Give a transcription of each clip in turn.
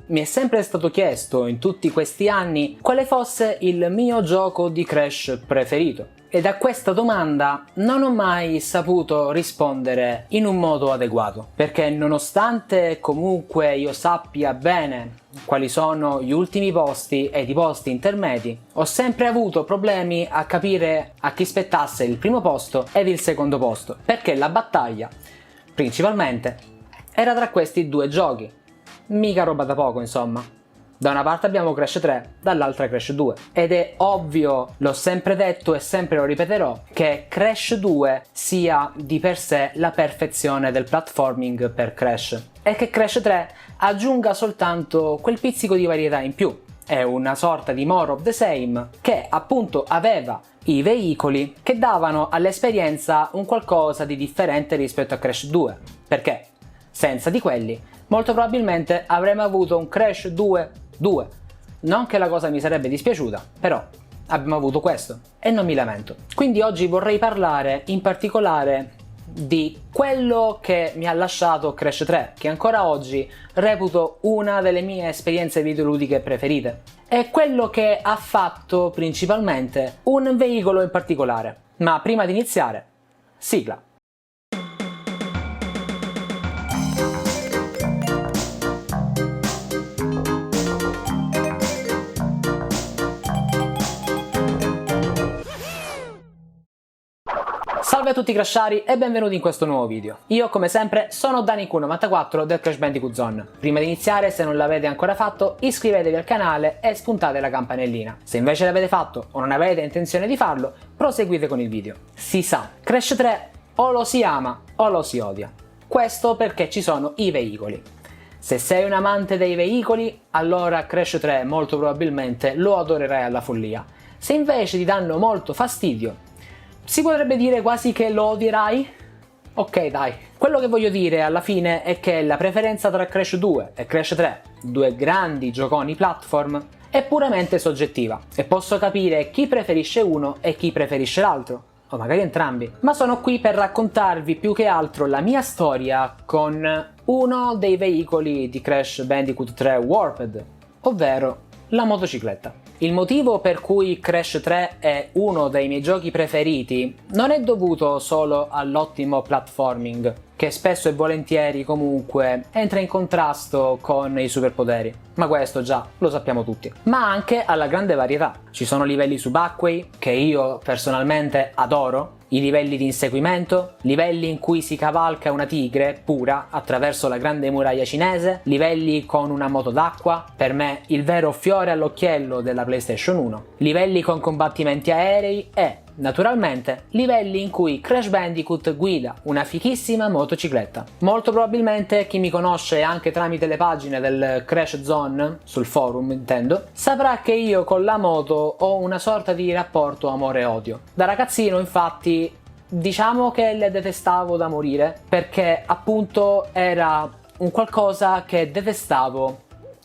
Mi è sempre stato chiesto in tutti questi anni quale fosse il mio gioco di Crash preferito. Ed a questa domanda non ho mai saputo rispondere in un modo adeguato, perché nonostante comunque io sappia bene quali sono gli ultimi posti ed i posti intermedi, ho sempre avuto problemi a capire a chi spettasse il primo posto ed il secondo posto, perché la battaglia, principalmente, era tra questi due giochi. Mica roba da poco, insomma. Da una parte abbiamo Crash 3, dall'altra Crash 2. Ed è ovvio, l'ho sempre detto e sempre lo ripeterò, che Crash 2 sia di per sé la perfezione del platforming per Crash. E che Crash 3 aggiunga soltanto quel pizzico di varietà in più. È una sorta di more of the same che appunto aveva i veicoli che davano all'esperienza un qualcosa di differente rispetto a Crash 2. Perché? Senza di quelli, molto probabilmente avremmo avuto un Crash 2. Non che la cosa mi sarebbe dispiaciuta, però abbiamo avuto questo e non mi lamento. Quindi oggi vorrei parlare in particolare di quello che mi ha lasciato Crash 3, che ancora oggi reputo una delle mie esperienze videoludiche preferite. È quello che ha fatto principalmente un veicolo in particolare. Ma prima di iniziare, sigla. Salve a tutti crashari e benvenuti in questo nuovo video. Io come sempre sono Daniku94 del Crash Bandicoot Zone. Prima di iniziare, se non l'avete ancora fatto, iscrivetevi al canale e spuntate la campanellina. Se invece l'avete fatto o non avete intenzione di farlo, proseguite con il video. Si sa, Crash 3 o lo si ama o lo si odia. Questo perché ci sono i veicoli. Se sei un amante dei veicoli, allora Crash 3 molto probabilmente lo adorerai alla follia. Se invece ti danno molto fastidio, si potrebbe dire quasi che lo odierai? Ok dai. Quello che voglio dire alla fine è che la preferenza tra Crash 2 e Crash 3, due grandi gioconi platform, è puramente soggettiva e posso capire chi preferisce uno e chi preferisce l'altro, o magari entrambi. Ma sono qui per raccontarvi più che altro la mia storia con uno dei veicoli di Crash Bandicoot 3 Warped, ovvero la motocicletta. Il motivo per cui Crash 3 è uno dei miei giochi preferiti non è dovuto solo all'ottimo platforming, che spesso e volentieri comunque entra in contrasto con i superpoteri, ma questo già lo sappiamo tutti, ma anche alla grande varietà. Ci sono livelli subacquei, che io personalmente adoro, i livelli di inseguimento, livelli in cui si cavalca una tigre pura attraverso la grande muraglia cinese, livelli con una moto d'acqua, per me il vero fiore all'occhiello della PlayStation 1, livelli con combattimenti aerei e, naturalmente, livelli in cui Crash Bandicoot guida una fichissima motocicletta. Molto probabilmente chi mi conosce anche tramite le pagine del Crash Zone, sul forum intendo, saprà che io con la moto ho una sorta di rapporto amore-odio. Da ragazzino infatti diciamo che le detestavo da morire, perché appunto era un qualcosa che detestavo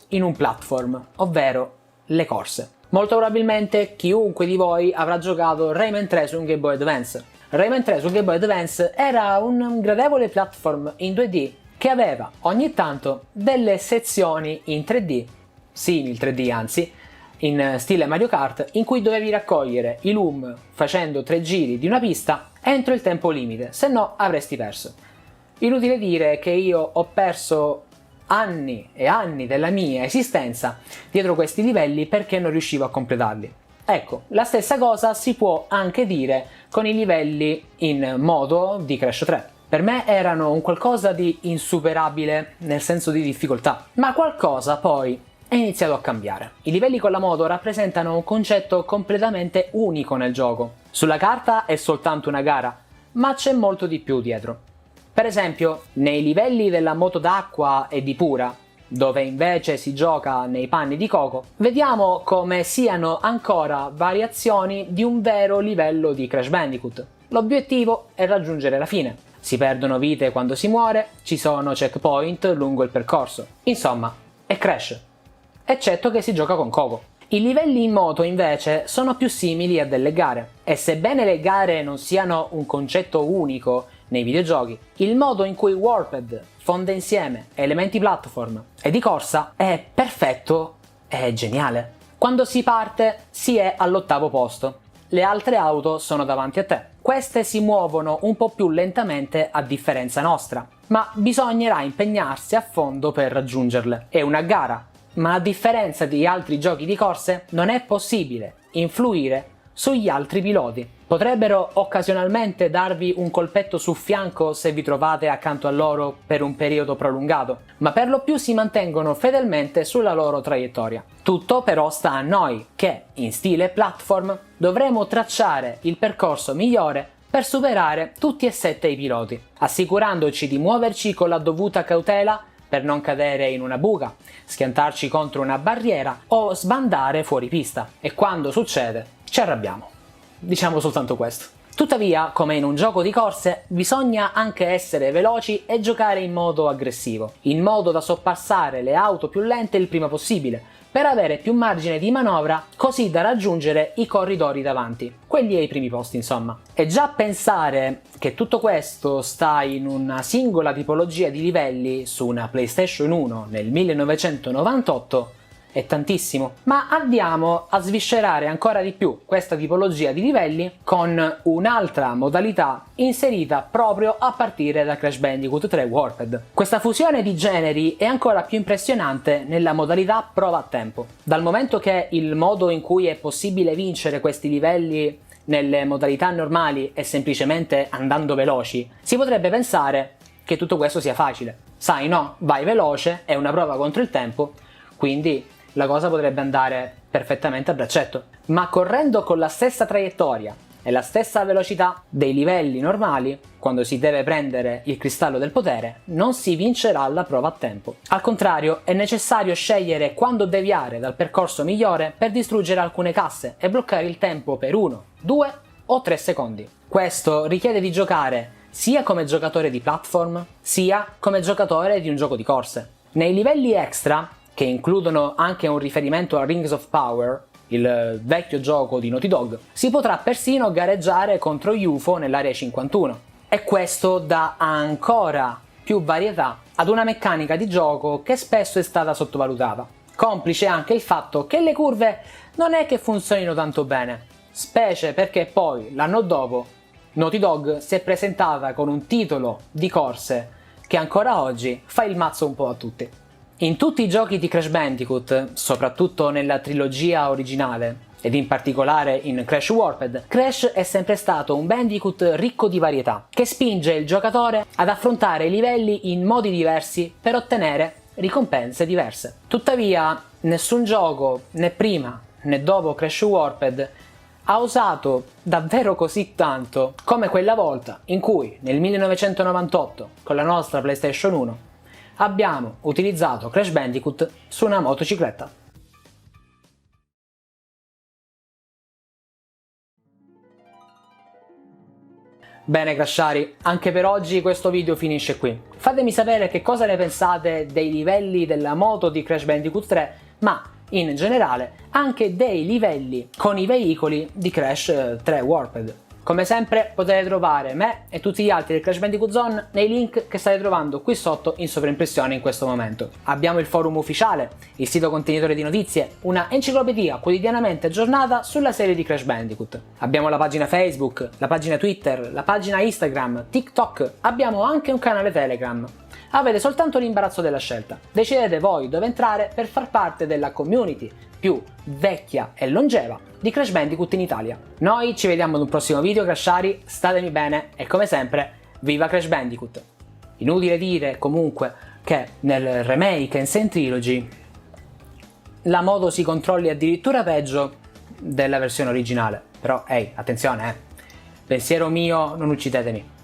in un platform, ovvero le corse. Molto probabilmente chiunque di voi avrà giocato Rayman 3 su un Game Boy Advance. Rayman 3 su Game Boy Advance era un gradevole platform in 2D che aveva ogni tanto delle sezioni in 3D, simil 3D anzi, in stile Mario Kart, in cui dovevi raccogliere i loom facendo 3 giri di una pista entro il tempo limite, se no avresti perso. Inutile dire che io ho perso anni e anni della mia esistenza dietro questi livelli perché non riuscivo a completarli. Ecco, la stessa cosa si può anche dire con i livelli in modo di Crash 3. Per me erano un qualcosa di insuperabile nel senso di difficoltà, ma qualcosa poi è iniziato a cambiare. I livelli con la moto rappresentano un concetto completamente unico nel gioco. Sulla carta è soltanto una gara, ma c'è molto di più dietro. Per esempio, nei livelli della moto d'acqua e di Pura, dove invece si gioca nei panni di Coco, vediamo come siano ancora variazioni di un vero livello di Crash Bandicoot. L'obiettivo è raggiungere la fine. Si perdono vite quando si muore, ci sono checkpoint lungo il percorso. Insomma, è Crash, eccetto che si gioca con Coco. I livelli in moto invece sono più simili a delle gare, e sebbene le gare non siano un concetto unico nei videogiochi, il modo in cui Warped fonde insieme elementi platform e di corsa è perfetto perfetto è geniale. Quando si parte si è all'8° posto. Le altre auto sono davanti a te. Queste si muovono un po' più lentamente a differenza nostra, ma bisognerà impegnarsi a fondo per raggiungerle. È una gara, ma a differenza di altri giochi di corse non è possibile influire sugli altri piloti. Potrebbero occasionalmente darvi un colpetto sul fianco se vi trovate accanto a loro per un periodo prolungato, ma per lo più si mantengono fedelmente sulla loro traiettoria. Tutto però sta a noi, che, in stile platform, dovremo tracciare il percorso migliore per superare tutti e 7 i piloti, assicurandoci di muoverci con la dovuta cautela per non cadere in una buca, schiantarci contro una barriera o sbandare fuori pista. E quando succede, ci arrabbiamo. Diciamo soltanto questo. Tuttavia, come in un gioco di corse, bisogna anche essere veloci e giocare in modo aggressivo, in modo da sorpassare le auto più lente il prima possibile, per avere più margine di manovra, così da raggiungere i corridori davanti, quelli ai primi posti insomma. E già pensare che tutto questo sta in una singola tipologia di livelli su una PlayStation 1 nel 1998 è tantissimo, ma andiamo a sviscerare ancora di più questa tipologia di livelli con un'altra modalità inserita proprio a partire da Crash Bandicoot 3 Warped. Questa fusione di generi è ancora più impressionante nella modalità prova a tempo, dal momento che il modo in cui è possibile vincere questi livelli nelle modalità normali è semplicemente andando veloci. Si potrebbe pensare che tutto questo sia facile. Sai, no, vai veloce, è una prova contro il tempo, quindi la cosa potrebbe andare perfettamente a braccetto. Ma correndo con la stessa traiettoria e la stessa velocità dei livelli normali, quando si deve prendere il cristallo del potere, non si vincerà la prova a tempo. Al contrario, è necessario scegliere quando deviare dal percorso migliore per distruggere alcune casse e bloccare il tempo per 1, 2 o 3 secondi. Questo richiede di giocare sia come giocatore di platform, sia come giocatore di un gioco di corse. Nei livelli extra, che includono anche un riferimento a Rings of Power, il vecchio gioco di Naughty Dog, si potrà persino gareggiare contro UFO nell'area 51. E questo dà ancora più varietà ad una meccanica di gioco che spesso è stata sottovalutata, complice anche il fatto che le curve non è che funzionino tanto bene, specie perché poi l'anno dopo Naughty Dog si è presentata con un titolo di corse che ancora oggi fa il mazzo un po' a tutti. In tutti i giochi di Crash Bandicoot, soprattutto nella trilogia originale, ed in particolare in Crash Warped, Crash è sempre stato un Bandicoot ricco di varietà, che spinge il giocatore ad affrontare i livelli in modi diversi per ottenere ricompense diverse. Tuttavia, nessun gioco, né prima né dopo Crash Warped, ha usato davvero così tanto come quella volta in cui, nel 1998, con la nostra PlayStation 1, abbiamo utilizzato Crash Bandicoot su una motocicletta. Bene Crashari, anche per oggi questo video finisce qui. Fatemi sapere che cosa ne pensate dei livelli della moto di Crash Bandicoot 3, ma in generale anche dei livelli con i veicoli di Crash 3 Warped. Come sempre potete trovare me e tutti gli altri del Crash Bandicoot Zone nei link che state trovando qui sotto in sovraimpressione in questo momento. Abbiamo il forum ufficiale, il sito contenitore di notizie, una enciclopedia quotidianamente aggiornata sulla serie di Crash Bandicoot. Abbiamo la pagina Facebook, la pagina Twitter, la pagina Instagram, TikTok, abbiamo anche un canale Telegram. Avete soltanto l'imbarazzo della scelta. Decidete voi dove entrare per far parte della community più vecchia e longeva di Crash Bandicoot in Italia. Noi ci vediamo ad un prossimo video Crashari, statemi bene e come sempre, viva Crash Bandicoot! Inutile dire comunque che nel remake Insane Trilogy la moto si controlli addirittura peggio della versione originale, però ehi, attenzione pensiero mio, non uccidetemi.